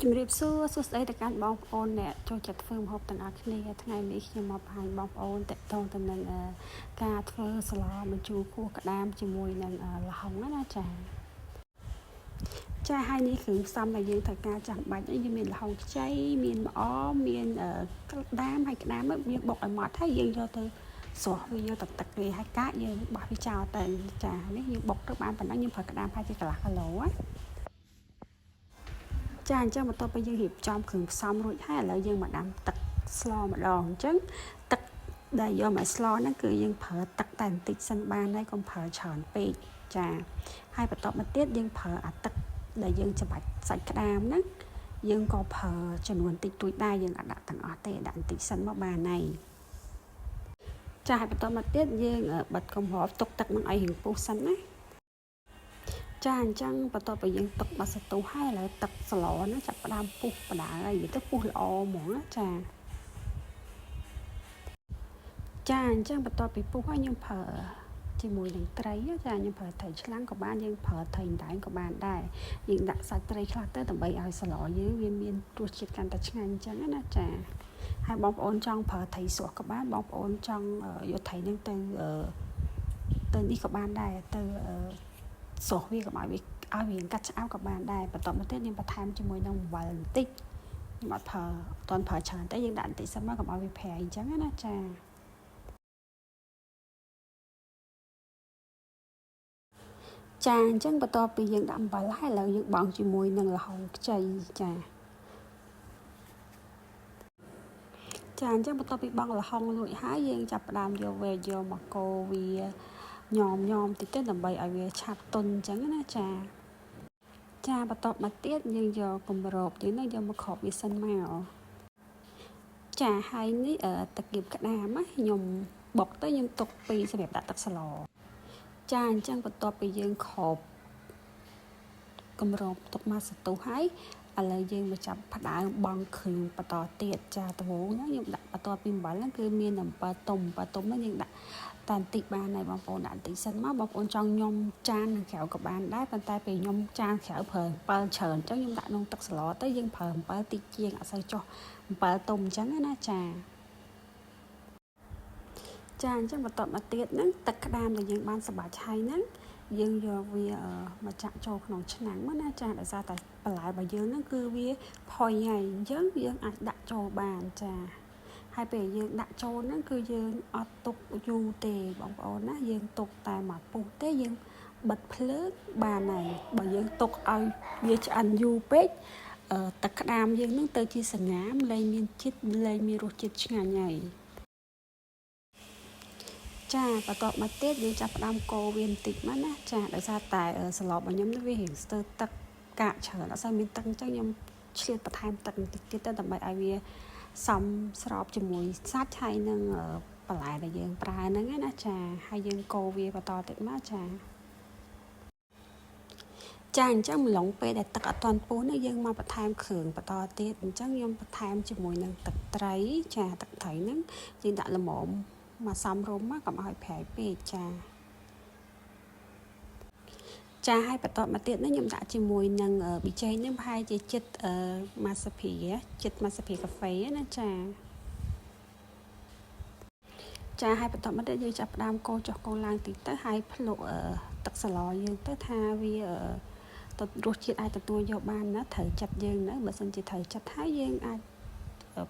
ជំរាបសួរសួស្តីទៅកាន់បងប្អូនអ្នកចូលចិត្តធ្វើម្ហូបទាំងអស់គ្នាថ្ងៃនេះខ្ញុំមកបង្ហាញបងប្អូនតកតងទៅនឹងការធ្វើស្លម្ជូរគោះក្តាមជាមួយនឹងល្ហុងណាចាហើយនេះគ្រឿងផ្សំដែលយើងត្រូវការចាំបាច់យើងមានល្ហុងខ្ចីមានម្អមមានក្តាមហើយក្តាមយើងបុកឲ្យម៉ត់ហើយយើងយកទៅស្រោះវាយកទៅទឹកវាហើយកាក់យើងបោះវាចោលទៅចានេះយើងបុកទៅបានប៉ុណ្ណឹងយើងប្រើក្តាមប្រហែលជាកន្លះគីឡូណាចាអញ្ចឹងបន្ទាប់ពីយើងរៀបចំគ្រឿងផ្សំរួចហើយឥឡូវយើងមកដាំទឹកស្លម្ដងអញ្ចឹងទឹកដែលយកមកស្លហ្នឹងគឺយើងប្រើទឹកតែបន្តិចសិនបានហើយកុំប្រើច្រើនពេកចាហើយបន្ទាប់មកទៀតយើងប្រើអាទឹកដែលយើងច្បាច់សាច់ក្តាមហ្នឹងយើងក៏ប្រើចំនួនតិចតួចដែរយើងអាចដាក់ទាំងអស់ទេដាក់បន្តិចសិនមកបានហើយចាហើយបន្ទាប់មកទៀតយើងបិទកំហបទុកទឹកនឹងឲ្យរៀងពុះសិនណាចាអញ្ចឹងបន្ទាប់ពីយើងទុកបាសតុហើយឥឡូវទឹកស្លណាចាប់ផ្ដើមពុះបដាហើយវាទៅពុះល្អហ្មងណាចាអញ្ចឹងបន្ទាប់ពីពុះហើយខ្ញុំប្រើជាមួយនឹងត្រីចាខ្ញុំប្រើត្រីឆ្លាំងក៏បានយើងប្រើត្រីដែងក៏បានដែរយើងដាក់សាច់ត្រីខ្លះទៅដើម្បីឲ្យស្លយើងវាមានរសជាតិកាន់តែឆ្ងាញ់អញ្ចឹងណាចាហើយបងប្អូនចង់ប្រើត្រីស្រស់ក៏បានបងប្អូនចង់យកត្រីនឹងទៅនេះក៏បានដែរទៅស្រស់វាកុំឲ្យវាកាត់ឆ្អៅក៏បានដែរបន្ទាប់មកទៀតយើងបន្ថែមជាមួយនឹងអំបិលបន្តិចខ្ញុំអត់ប្រើច្រើនទេយើងដាក់បន្តិចសិនមកកុំឲ្យវាប្រៃអញ្ចឹងណាចាអញ្ចឹងបន្ទាប់ពីយើងដាក់អំបិលហើយឥឡូវយើងបង់ជាមួយនឹងល្ហុងខ្ចីចាអញ្ចឹងបន្ទាប់ពីបង់ល្ហុងរួចហើយយើងចាប់ផ្ដើមយកមកកូរវាញោមតិចទៅដើម្បីឲ្យវាឆាប់ទន់អញ្ចឹងណាចាបន្ទាប់មកទៀតយើងយកគម្របយើងនឹងយកមកគ្របវាសិនមកចាហើយនេះតាគៀបក្តាមណាខ្ញុំបុកទៅខ្ញុំទុកពីសម្រាប់ដាក់ទឹកស្លចាអញ្ចឹងបន្ទាប់ពីយើងគ្របគម្របទុកមកសន្ទុះហើយឥឡូវយើងមកចាប់ផ្ដើមបង់គ្រឿងបន្តទៀតចាដំបូងហ្នឹងខ្ញុំដាក់បន្ទាប់ពីអំបិលហ្នឹងគឺមានអំបិលទុំហ្នឹងយើងដាក់តែបន្តិចបានហើយបងប្អូនដាក់បន្តិចសិនមកបងប្អូនចង់ញ៉ុំចាននឹងក្រៅក៏បានដែរប៉ុន្តែពេលញ៉ុំចានក្រៅប្រើអំបិលច្រើនអញ្ចឹងខ្ញុំដាក់ក្នុងទឹកស្លទៅយើងប្រើអំបិលតិចជាងអត់សូវចុះអំបិលទុំអញ្ចឹងណាចាអញ្ចឹងបន្ទាប់មកទៀតហ្នឹងទឹកក្តាមដែលយើងបានសម្បាច់ហើយហ្នឹងយើងយកវាមកចាក់ចូលក្នុងឆ្នាំងមកណាចាដោយសារតែបន្លែរបស់យើងហ្នឹងគឺវាផុយហើយអញ្ចឹងយើងអាចដាក់ចូលបានចាហើយពេលយើងដាក់ចូលហ្នឹងគឺយើងអត់ទុកយូរទេបងប្អូនណាយើងទុកតែមួយពុះទេយើងបិទភ្លើងបានហើយបើយើងទុកឲ្យវាឆ្អិនយូរពេកទឹកក្តាមយើងហ្នឹងទៅជាសងាមលែងមានជាតិលែងមានរសជាតិឆ្ងាញ់ហើយចាបន្ទាប់មកទៀតយើងចាប់ផ្ដើមកូរវាបន្តិចមកណាចាដោយសារតែស្លរបស់ខ្ញុំនេះវារៀងស្ទើរទឹកកាកច្រើនអត់សូវមានទឹកអញ្ចឹងខ្ញុំឆ្លៀតបន្ថែមទឹកបន្តិចទៀតទៅដើម្បីឲ្យវាសមស្របជាមួយសាច់ហើយនឹងបន្លែដែលយើងប្រើហ្នឹងណាចាហើយយើងកូរវាបន្តទៀតមកចាអញ្ចឹងម្លងពេលដែលទឹកអត់ទាន់ពុះនេះយើងមកបន្ថែមគ្រឿងបន្តទៀតអញ្ចឹងខ្ញុំបន្ថែមជាមួយនឹងទឹកត្រីចាទឹកត្រីហ្នឹងយើងដាក់ល្មមមកសំរុំមកកុំឲ្យប្រៃពេកចាហើយបន្ទាប់មកទៀតនេះខ្ញុំដាក់ជាមួយនឹងប៊ីចេងនេះប្រហែលជាចិត្តម៉ាសាភីកាហ្វេណាចាហើយបន្ទាប់មកទៀតយើងចាប់ផ្ដើមកូរចុះកូរឡើងតិចទៅហើយភ្លក់ទឹកស្លយើងទៅថាវារសជាតិអាចទទួលយកបានណាត្រូវចិត្តយើងណាបើសិនជាត្រូវចិត្តហើយយើងអាច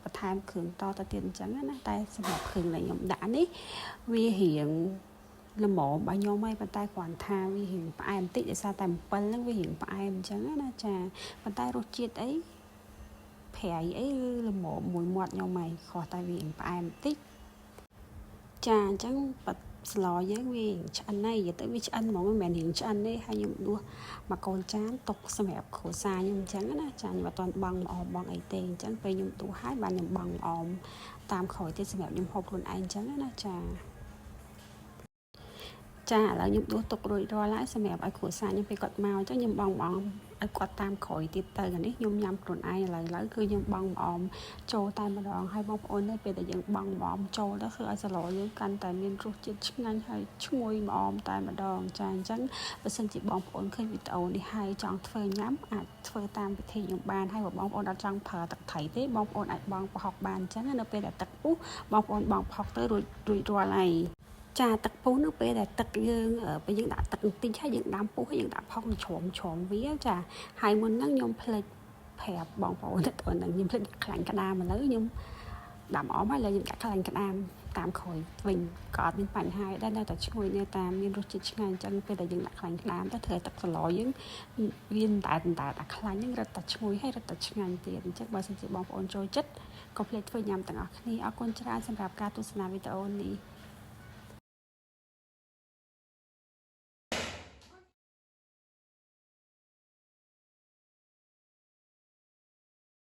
បន្ថែមគ្រឿងតទៅទៀតអញ្ចឹងណាតែសម្រាប់គ្រឿងដែលខ្ញុំដាក់នេះវារៀងល្មមរបស់ខ្ញុំហើយប៉ុន្តែគ្រាន់ថាវារៀងផ្អែមបន្តិចដោយសារតែអំពិលហ្នឹងវារៀងផ្អែមអញ្ចឹងណាចាប៉ុន្តែរសជាតិអីប្រៃអីល្មមមួយមាត់ខ្ញុំហើយខុសតែវារៀងផ្អែមបន្តិចចាអញ្ចឹងស្លយើងវាឆ្អិនហើយនិយាយទៅវាឆ្អិនហ្មងមិនមែនរៀងឆ្អិនទេហើយខ្ញុំដួសមកកូនចានទុកសម្រាប់គ្រួសារខ្ញុំអញ្ចឹងណាចាខ្ញុំអត់ទាន់បង់បងអីទេអញ្ចឹងពេលខ្ញុំដួសហើយបានខ្ញុំបង់តាមក្រោយទៀតសម្រាប់ខ្ញុំហូបខ្លួនឯងអញ្ចឹងណាចាឥឡូវខ្ញុំដួសទុករួចរាល់ហើយសម្រាប់ឲ្យគ្រួសារខ្ញុំពេលគាត់មកអញ្ចឹងខ្ញុំបង់ ឲ្យគាត់តាមក្រោយទៀតទៅនេះខ្ញុំញ៉ាំខ្លួនឯងឥឡូវគឺខ្ញុំបង់ម្អមចូលតែម្ដងហើយបងប្អូននៅពេលដែលយើងបង់ម្អមចូលទៅគឺឲ្យសឡយើងកាន់តែមានរសជាតិឆ្ងាញ់ហើយឈ្ងុយម្អមតែម្ដងចាអញ្ចឹងបើសិនជាបងប្អូនឃើញវីដេអូនេះហើយចង់ធ្វើញ៉ាំអាចធ្វើតាមវិធីខ្ញុំបានហើយបើបងប្អូនអត់ចង់ប្រើទឹកត្រីទេបងប្អូនអាចបង់ប្រហុកបានអញ្ចឹងនៅពេលដែលទឹកពុះបងប្អូនបង់ប្រហុកទៅរួចរាល់ហើយចាទឹកពុះនៅពេលដែលទឹកយើងពេលយើងដាក់ទឹកបន្តិចហើយយើងដាំពុះហើយយើងដាក់ផុកជ្រំវាចាហើយមុនហ្នឹងខ្ញុំភ្លេចប្រាប់បងប្អូនទៅហ្នឹងខ្ញុំភ្លេចខ្លាញ់ក្តាមឥឡូវខ្ញុំដាំអមហើយឥឡូវខ្ញុំដាក់ខ្លាញ់ក្តាមតាមក្រោយវិញក៏អត់មានបញ្ហាដែរនៅតែឈ្ងុយនៅតាមមានរសជាតិឆ្ងាញ់អញ្ចឹងពេលដែលយើងដាក់ខ្លាញ់ក្តាមទៅធ្វើឲ្យទឹកសឡយើងវាតែដាក់ខ្លាញ់ហ្នឹងរឹតតែឈ្ងុយហើយរឹតតែឆ្ងាញ់ទៀតអញ្ចឹងបើសិនជាបងប្អូនចូលចិត្តកុំភ្លេចធ្វើញ៉ាំទាំងអស់គ្នាអរគុណច្រើនសម្រាប់ការទស្សនាវីដេអូនេះ